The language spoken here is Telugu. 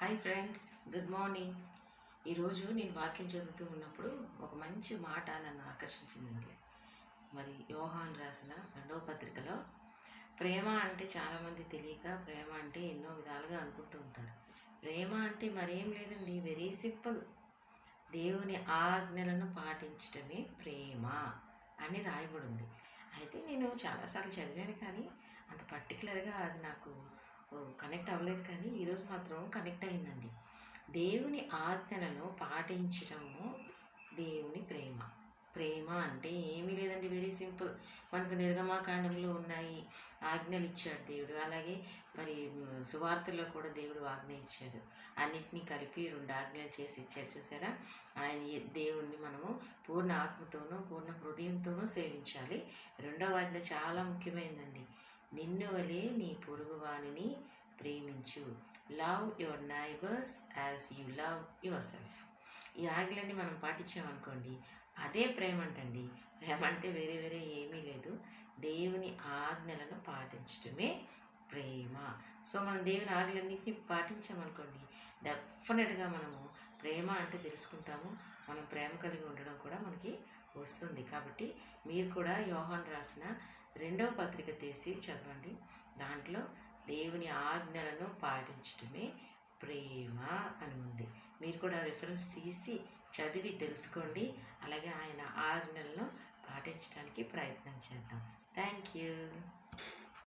Hi friends, good morning. ఈరోజు నేను వాక్యం చదువుతూ ఉన్నప్పుడు ఒక మంచి మాట నన్ను ఆకర్షించిందండి. మరి యోహాన్ రాసిన 2వ పత్రికలో ప్రేమ అంటే చాలామంది తెలియక ప్రేమ అంటే ఎన్నో విధాలుగా అనుకుంటూ ఉంటారు. ప్రేమ అంటే మరేం లేదండి, వెరీ సింపుల్. దేవుని ఆజ్ఞలను పాటించటమే ప్రేమ అని రాయబడి ఉంది. అయితే నేను చాలాసార్లు చదివాను, కానీ అంత పర్టికులర్గా అది నాకు కనెక్ట్ అవ్వలేదు. కానీ ఈరోజు మాత్రం కనెక్ట్ అయిందండి. దేవుని ఆజ్ఞలను పాటించటము దేవుని ప్రేమ. ప్రేమ అంటే ఏమీ లేదండి, వెరీ సింపుల్. మనకు నిర్గమాకాండంలో ఉన్నాయి, ఆజ్ఞలు ఇచ్చాడు దేవుడు. అలాగే మరి సువార్తల్లో కూడా దేవుడు ఆజ్ఞ ఇచ్చాడు. అన్నిటినీ కలిపి 2 ఆజ్ఞలు చేసి ఇచ్చాడు. చూసారా? దేవుణ్ణి మనము పూర్ణ ఆత్మతోనూ పూర్ణ హృదయంతోనూ సేవించాలి. 2వ ఆజ్ఞ చాలా ముఖ్యమైనదండి. నిన్ను వలె నీ పొరుగు వానిని ప్రేమించు. Love your neighbours as you love your self. ఈ ఆజ్ఞలన్నీ మనం పాటించామనుకోండి, అదే ప్రేమ అంటండి. ప్రేమ అంటే వేరే వేరే ఏమీ లేదు, దేవుని ఆజ్ఞలను పాటించడమే ప్రేమ. సో మనం దేవుని ఆజ్ఞలన్నింటినీ పాటించామనుకోండి, డెఫినెట్గా మనము ప్రేమ అంటే తెలుసుకుంటాము. మనం ప్రేమ కలిగి ఉండడం కూడా మనకి వస్తుంది. కాబట్టి మీరు కూడా యోహాన్ రాసిన 2వ పత్రిక తీసి చదవండి. దాంట్లో దేవుని ఆజ్ఞలను పాటించడమే ప్రేమ అని ఉంది. మీరు కూడా రిఫరెన్స్ తీసి చదివి తెలుసుకోండి. అలాగే ఆయన ఆజ్ఞలను పాటించడానికి ప్రయత్నం చేద్దాం. Thank you.